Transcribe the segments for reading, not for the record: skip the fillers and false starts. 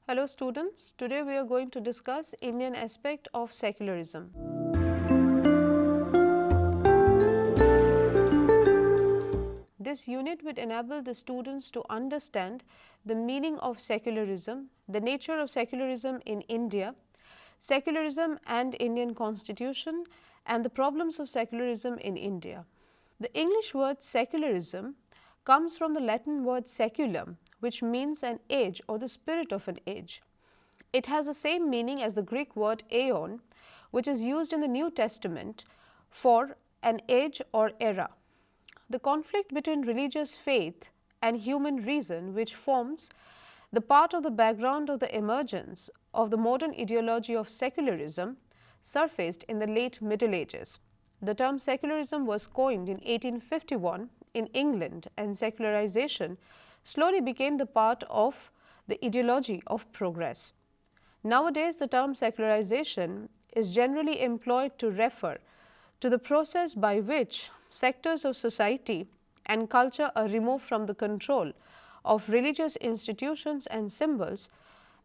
Hello students, today we are going to discuss Indian aspect of secularism. This unit would enable the students to understand the meaning of secularism, the nature of secularism in India, secularism and Indian constitution, and the problems of secularism in India. The English word secularism comes from the Latin word seculum, which means an age or the spirit of an age. It has the same meaning as the Greek word aeon, which is used in the New Testament for an age or era. The conflict between religious faith and human reason, which forms the part of the background of the emergence of the modern ideology of secularism, surfaced in the late Middle Ages. The term secularism was coined in 1851 in England, and secularization slowly became the part of the ideology of progress. Nowadays, the term secularization is generally employed to refer to the process by which sectors of society and culture are removed from the control of religious institutions and symbols,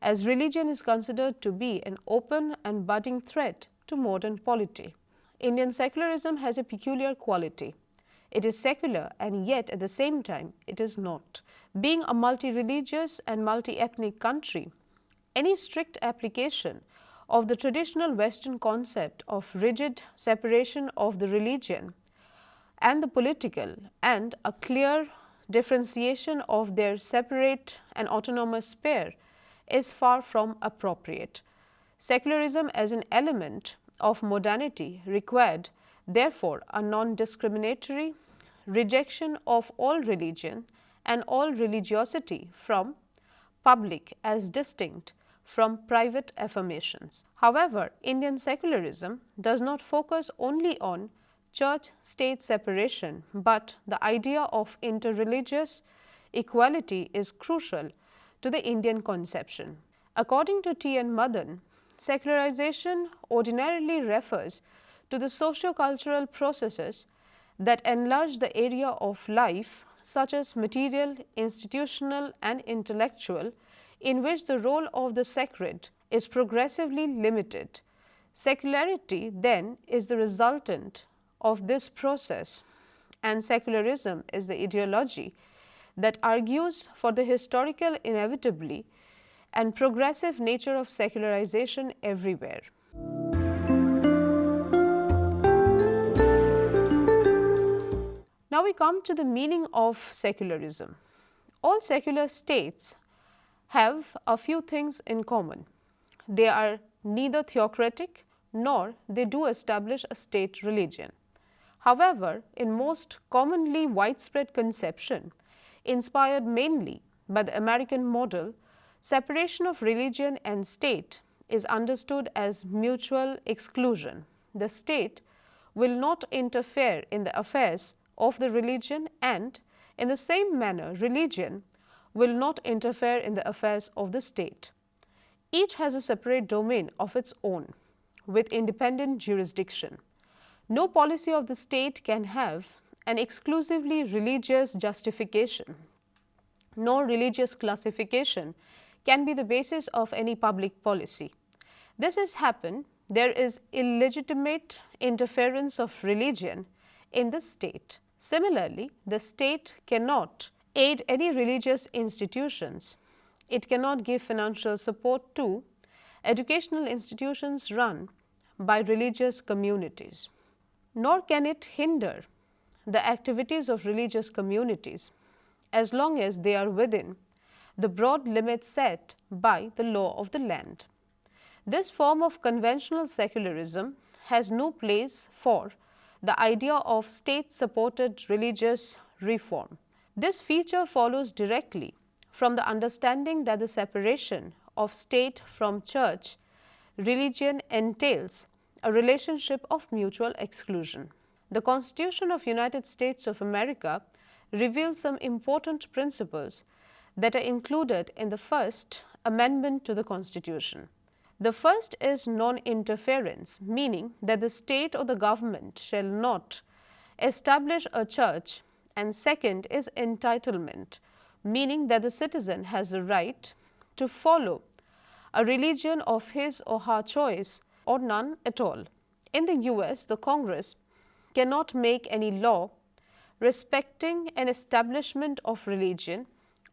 as religion is considered to be an open and budding threat to modern polity. Indian secularism has a peculiar quality. It is secular, and yet at the same time it is not. Being a multi-religious and multi-ethnic country, any strict application of the traditional Western concept of rigid separation of the religion and the political and a clear differentiation of their separate and autonomous sphere is far from appropriate. Secularism as an element of modernity required, therefore, a non-discriminatory rejection of all religion and all religiosity from public as distinct from private affirmations. However, Indian secularism does not focus only on church-state separation, but the idea of interreligious equality is crucial to the Indian conception. According to T. N. Madan, secularization ordinarily refers to the socio-cultural processes that enlarge the area of life, such as material, institutional, and intellectual, in which the role of the sacred is progressively limited. Secularity, then, is the resultant of this process, and secularism is the ideology that argues for the historical inevitably and progressive nature of secularization everywhere. Now we come to the meaning of secularism. All secular states have a few things in common. They are neither theocratic nor they do establish a state religion. However, in most commonly widespread conception, inspired mainly by the American model, separation of religion and state is understood as mutual exclusion. The state will not interfere in the affairs of the religion, and in the same manner, religion will not interfere in the affairs of the state. Each has a separate domain of its own, with independent jurisdiction. No policy of the state can have an exclusively religious justification. No religious classification can be the basis of any public policy. This has happened. There is illegitimate interference of religion in the state. Similarly, the state cannot aid any religious institutions. It cannot give financial support to educational institutions run by religious communities, nor can it hinder the activities of religious communities as long as they are within the broad limits set by the law of the land. This form of conventional secularism has no place for the idea of state-supported religious reform. This feature follows directly from the understanding that the separation of state from church religion entails a relationship of mutual exclusion. The Constitution of United States of America reveals some important principles that are included in the First Amendment to the Constitution. The first is non-interference, meaning that the state or the government shall not establish a church, and second is entitlement, meaning that the citizen has the right to follow a religion of his or her choice, or none at all. In the US, the Congress cannot make any law respecting an establishment of religion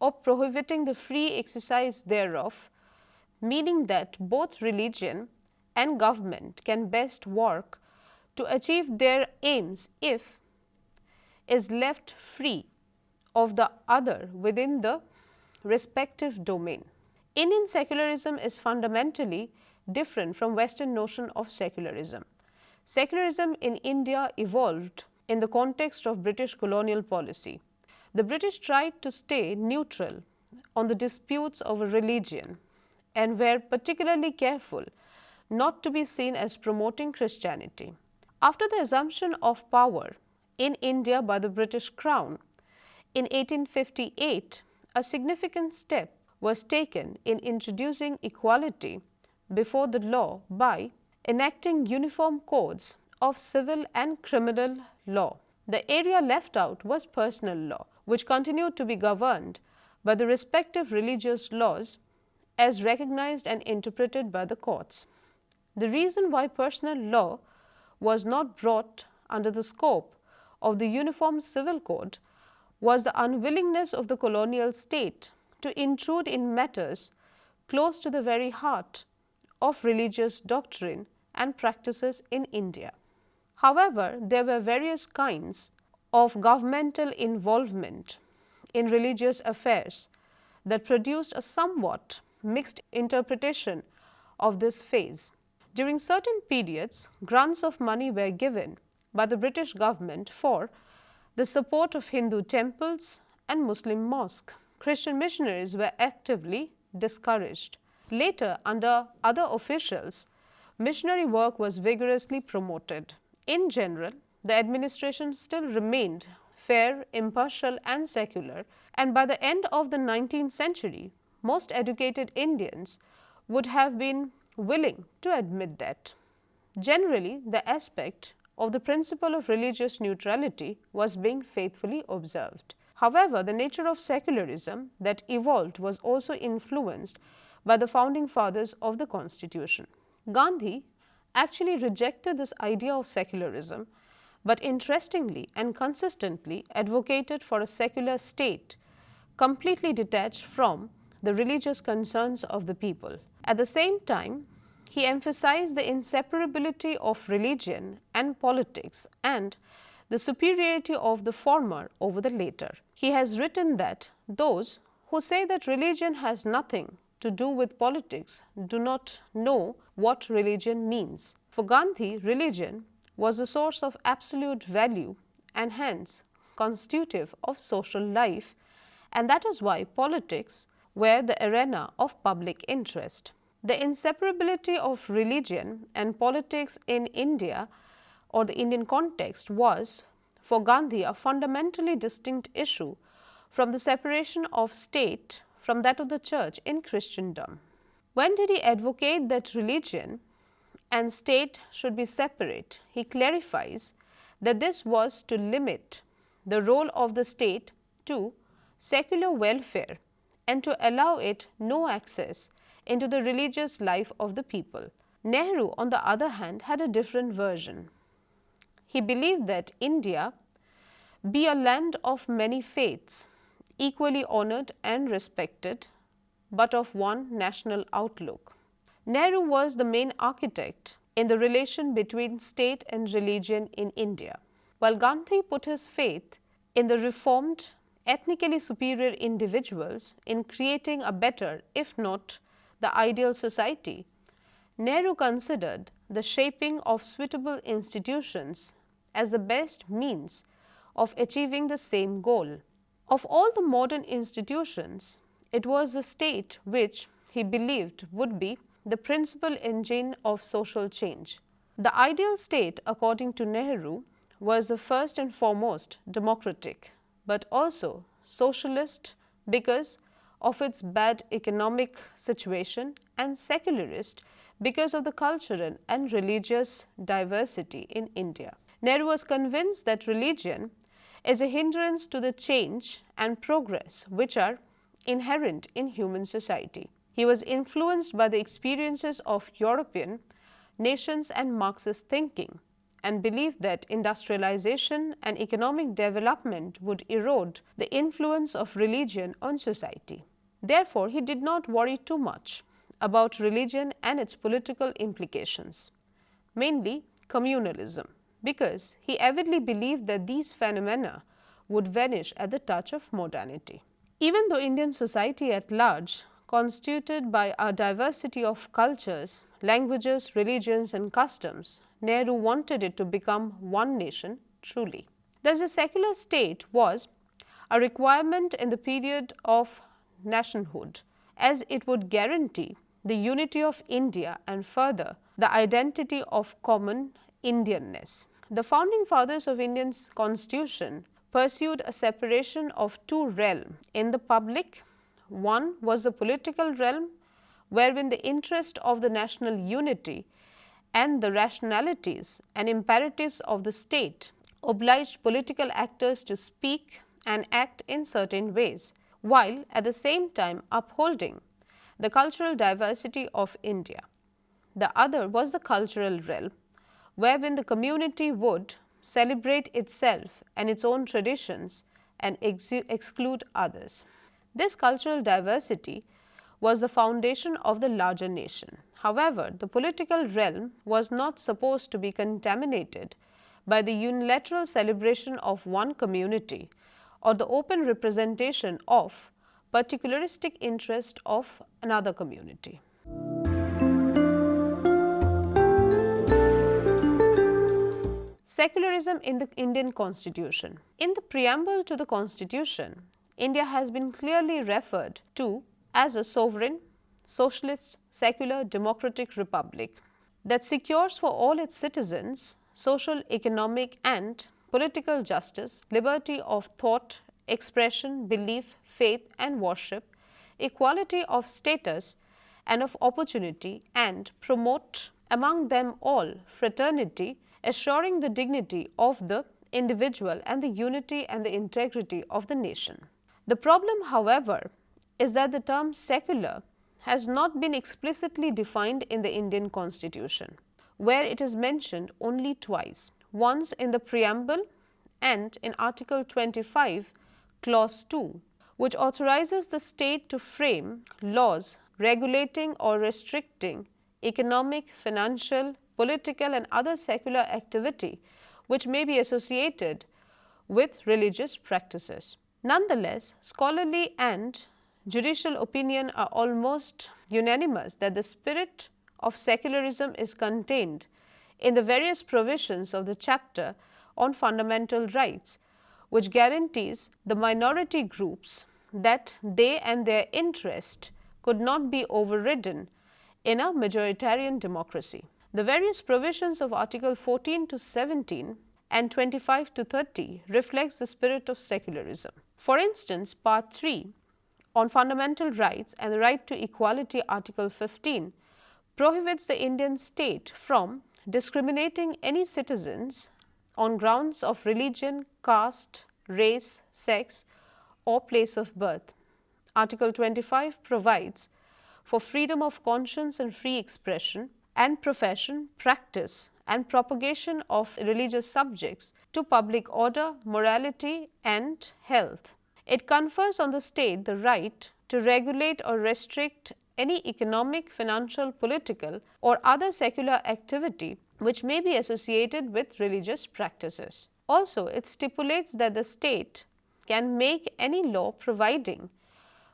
or prohibiting the free exercise thereof, meaning that both religion and government can best work to achieve their aims if is left free of the other within the respective domain. Indian secularism is fundamentally different from Western notion of secularism. Secularism in India evolved in the context of British colonial policy. The British tried to stay neutral on the disputes over religion and were particularly careful not to be seen as promoting Christianity. After the assumption of power in India by the British Crown in 1858, a significant step was taken in introducing equality before the law by enacting uniform codes of civil and criminal law. The area left out was personal law, which continued to be governed by the respective religious laws as recognized and interpreted by the courts. The reason why personal law was not brought under the scope of the Uniform Civil Code was the unwillingness of the colonial state to intrude in matters close to the very heart of religious doctrine and practices in India. However, there were various kinds of governmental involvement in religious affairs that produced a somewhat mixed interpretation of this phase. During certain periods, grants of money were given by the British government for the support of Hindu temples and Muslim mosques. Christian missionaries were actively discouraged. Later, under other officials, missionary work was vigorously promoted. In general, the administration still remained fair, impartial and secular, and by the end of the 19th century, most educated Indians would have been willing to admit that. Generally, the aspect of the principle of religious neutrality was being faithfully observed. However, the nature of secularism that evolved was also influenced by the founding fathers of the Constitution. Gandhi actually rejected this idea of secularism, but interestingly and consistently advocated for a secular state completely detached from the religious concerns of the people. At the same time, he emphasized the inseparability of religion and politics and the superiority of the former over the later. He has written that those who say that religion has nothing to do with politics do not know what religion means. For Gandhi, religion was a source of absolute value and hence constitutive of social life, and that is why politics were the arena of public interest. The inseparability of religion and politics in India or the Indian context was, for Gandhi, a fundamentally distinct issue from the separation of state from that of the church in Christendom. When did he advocate that religion and state should be separate? He clarifies that this was to limit the role of the state to secular welfare and to allow it no access into the religious life of the people. Nehru, on the other hand, had a different version. He believed that India be a land of many faiths, equally honored and respected, but of one national outlook. Nehru was the main architect in the relation between state and religion in India, while Gandhi put his faith in the reformed, ethnically superior individuals in creating a better, if not the ideal society. Nehru considered the shaping of suitable institutions as the best means of achieving the same goal. Of all the modern institutions, it was the state which he believed would be the principal engine of social change. The ideal state, according to Nehru, was the first and foremost democratic, but also socialist because of its bad economic situation, and secularist because of the cultural and religious diversity in India. Nehru was convinced that religion is a hindrance to the change and progress which are inherent in human society. He was influenced by the experiences of European nations and Marxist thinking, and believed that industrialization and economic development would erode the influence of religion on society. Therefore, he did not worry too much about religion and its political implications, mainly communalism, because he avidly believed that these phenomena would vanish at the touch of modernity. Even though Indian society at large, constituted by a diversity of cultures, languages, religions, and customs, Nehru wanted it to become one nation truly. Thus, the secular state was a requirement in the period of nationhood, as it would guarantee the unity of India and further the identity of common Indianness. The founding fathers of India's constitution pursued a separation of two realms in the public. One was the political realm, wherein the interest of the national unity and the rationalities and imperatives of the state obliged political actors to speak and act in certain ways, while at the same time upholding the cultural diversity of India. The other was the cultural realm, wherein the community would celebrate itself and its own traditions and exclude others. This cultural diversity was the foundation of the larger nation. However, the political realm was not supposed to be contaminated by the unilateral celebration of one community or the open representation of particularistic interest of another community. Secularism in the Indian Constitution. In the preamble to the Constitution, India has been clearly referred to as a sovereign, socialist, secular, democratic republic that secures for all its citizens social, economic, and political justice, liberty of thought, expression, belief, faith, and worship, equality of status and of opportunity, and promote among them all fraternity, assuring the dignity of the individual and the unity and the integrity of the nation. The problem, however, is that the term secular has not been explicitly defined in the Indian Constitution, where it is mentioned only twice, once in the preamble and in Article 25, Clause 2, which authorizes the state to frame laws regulating or restricting economic, financial, political, and other secular activity which may be associated with religious practices. Nonetheless, scholarly and judicial opinion are almost unanimous that the spirit of secularism is contained in the various provisions of the chapter on fundamental rights, which guarantees the minority groups that they and their interest could not be overridden in a majoritarian democracy. The various provisions of Article 14 to 17 and 25 to 30 reflects the spirit of secularism. For instance, Part 3 on fundamental rights and the right to equality, Article 15, prohibits the Indian state from discriminating any citizens on grounds of religion, caste, race, sex, or place of birth. Article 25 provides for freedom of conscience and free expression and profession, practice, and propagation of religious subjects to public order, morality, and health. It confers on the state the right to regulate or restrict any economic, financial, political, or other secular activity which may be associated with religious practices. Also, it stipulates that the state can make any law providing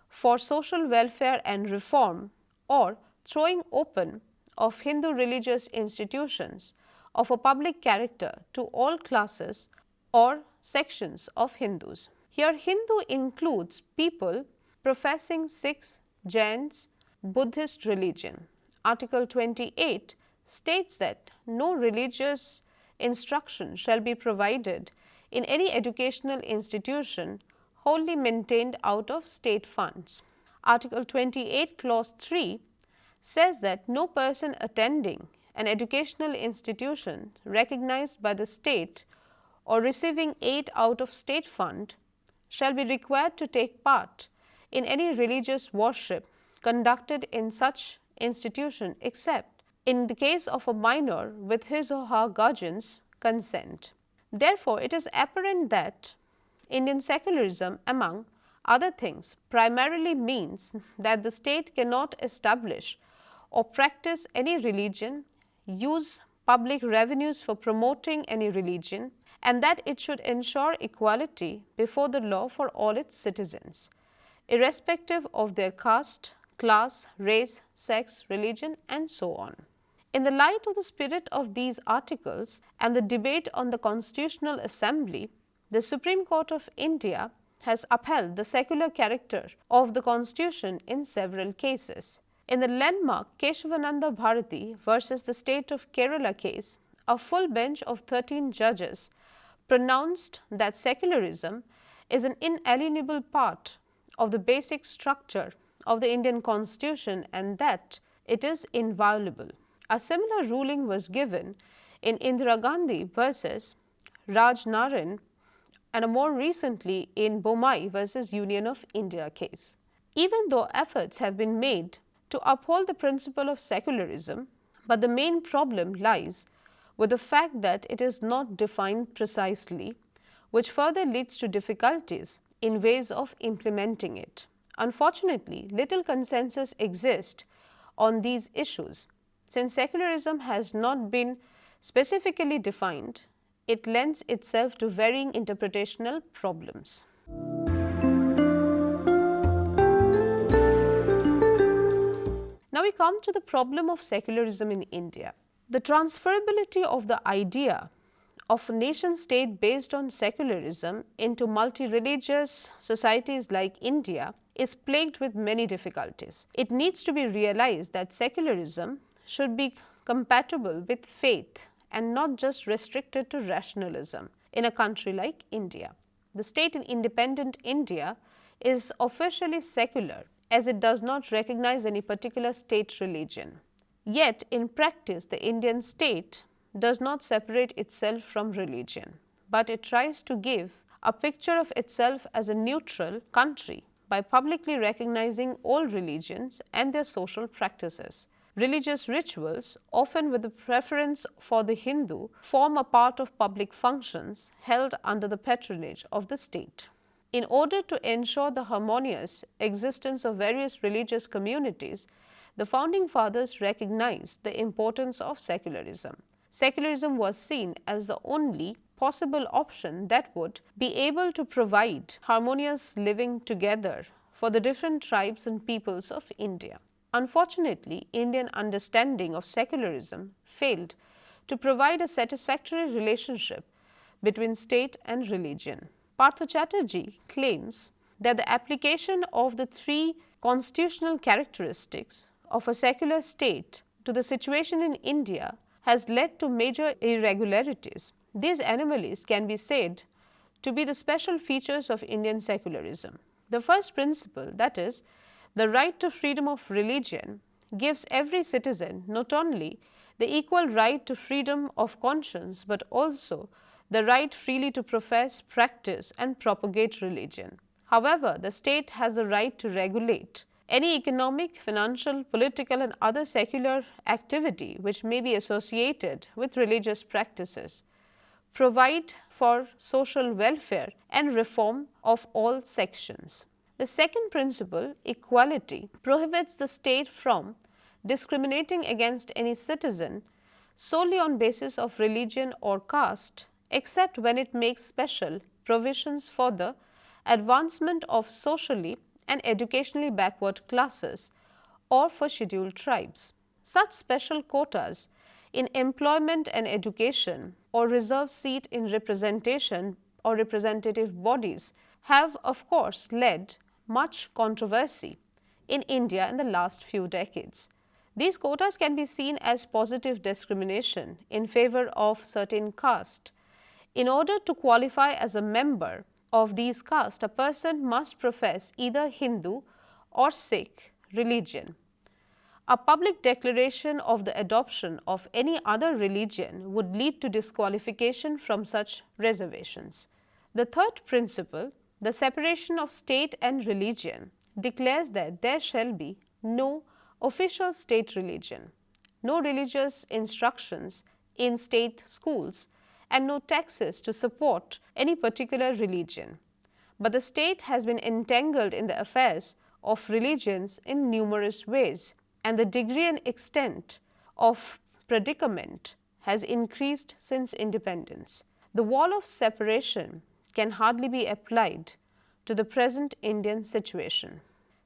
for social welfare and reform or throwing open of Hindu religious institutions of a public character to all classes or sections of Hindus. Here, Hindu includes people professing Sikhs, Jains, Buddhist religion. Article 28 states that no religious instruction shall be provided in any educational institution wholly maintained out of state funds. Article 28, Clause 3 says that no person attending an educational institution recognized by the state or receiving aid out of state fund shall be required to take part in any religious worship conducted in such institution except in the case of a minor with his or her guardian's consent. Therefore, it is apparent that Indian secularism, among other things, primarily means that the state cannot establish or practice any religion, use public revenues for promoting any religion, and that it should ensure equality before the law for all its citizens, irrespective of their caste, class, race, sex, religion, and so on. In the light of the spirit of these articles and the debate on the Constitutional Assembly, the Supreme Court of India has upheld the secular character of the Constitution in several cases. In the landmark Keshavananda Bharati versus the State of Kerala case, a full bench of 13 judges pronounced that secularism is an inalienable part of the basic structure of the Indian Constitution and that it is inviolable. A similar ruling was given in Indira Gandhi versus Raj Naran and more recently in Bommai versus Union of India case. Even though efforts have been made to uphold the principle of secularism, but the main problem lies with the fact that it is not defined precisely, which further leads to difficulties in ways of implementing it. Unfortunately, little consensus exists on these issues. Since secularism has not been specifically defined, it lends itself to varying interpretational problems. Now we come to the problem of secularism in India. The transferability of the idea of a nation state based on secularism into multi-religious societies like India is plagued with many difficulties. It needs to be realized that secularism should be compatible with faith and not just restricted to rationalism in a country like India. The state in independent India is officially secular as it does not recognize any particular state religion. Yet, in practice, the Indian state does not separate itself from religion, but it tries to give a picture of itself as a neutral country by publicly recognizing all religions and their social practices. Religious rituals, often with a preference for the Hindu, form a part of public functions held under the patronage of the state. In order to ensure the harmonious existence of various religious communities, the founding fathers recognized the importance of secularism. Secularism was seen as the only possible option that would be able to provide harmonious living together for the different tribes and peoples of India. Unfortunately, Indian understanding of secularism failed to provide a satisfactory relationship between state and religion. Partha Chatterjee claims that the application of the three constitutional characteristics of a secular state to the situation in India has led to major irregularities. These anomalies can be said to be the special features of Indian secularism. The first principle, that is, the right to freedom of religion, gives every citizen not only the equal right to freedom of conscience, but also the right freely to profess, practice, and propagate religion. However, the state has the right to regulate any economic, financial, political, and other secular activity which may be associated with religious practices, provide for social welfare, and reform of all sections. The second principle, equality, prohibits the state from discriminating against any citizen solely on basis of religion or caste, except when it makes special provisions for the advancement of socially and educationally backward classes or for scheduled tribes. Such special quotas in employment and education or reserved seat in representation or representative bodies have of course led much controversy in India in the last few decades. These quotas can be seen as positive discrimination in favor of certain caste. In order to qualify as a member of these castes, a person must profess either Hindu or Sikh religion. A public declaration of the adoption of any other religion would lead to disqualification from such reservations. The third principle, the separation of state and religion, declares that there shall be no official state religion, no religious instructions in state schools, and no taxes to support any particular religion. But the state has been entangled in the affairs of religions in numerous ways, and the degree and extent of predicament has increased since independence. The wall of separation can hardly be applied to the present Indian situation.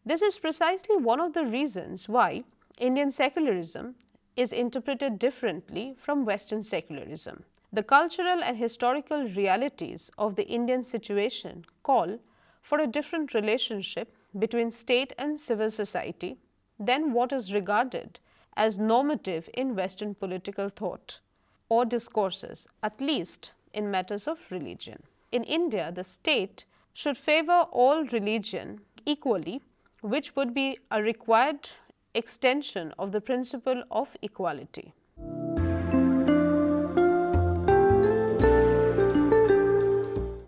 This is precisely one of the reasons why Indian secularism is interpreted differently from Western secularism. The cultural and historical realities of the Indian situation call for a different relationship between state and civil society than what is regarded as normative in Western political thought or discourses, at least in matters of religion. In India, the state should favor all religion equally, which would be a required extension of the principle of equality.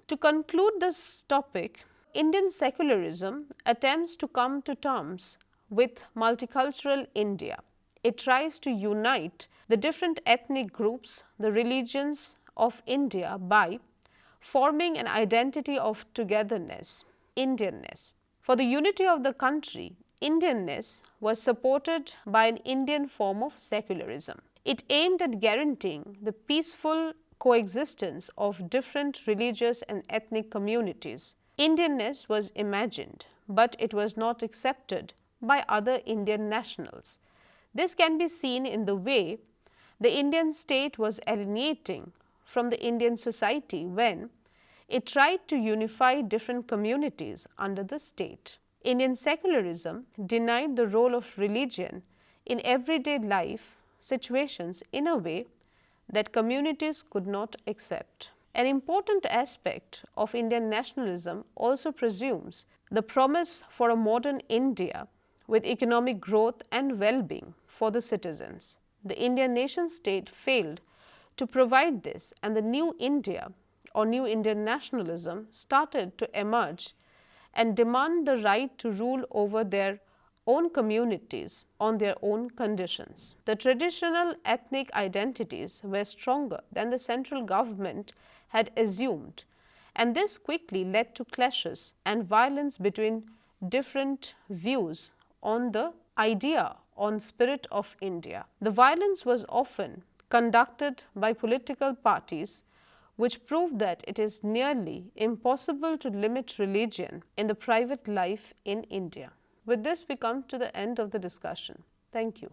To conclude this topic, Indian secularism attempts to come to terms with multicultural India. It tries to unite the different ethnic groups, the religions of India by forming an identity of togetherness, Indianness. For the unity of the country, Indianness was supported by an Indian form of secularism. It aimed at guaranteeing the peaceful coexistence of different religious and ethnic communities. Indianness was imagined, but it was not accepted by other Indian nationals. This can be seen in the way the Indian state was alienating from the Indian society when it tried to unify different communities under the state. Indian secularism denied the role of religion in everyday life situations in a way that communities could not accept. An important aspect of Indian nationalism also presumes the promise for a modern India with economic growth and well-being for the citizens. The Indian nation-state failed to provide this, and the new India or new Indian nationalism started to emerge and demand the right to rule over their own communities on their own conditions. The traditional ethnic identities were stronger than the central government had assumed, and this quickly led to clashes and violence between different views on the idea on spirit of India. The violence was often conducted by political parties, which proved that it is nearly impossible to limit religion in the private life in India. With this, we come to the end of the discussion. Thank you.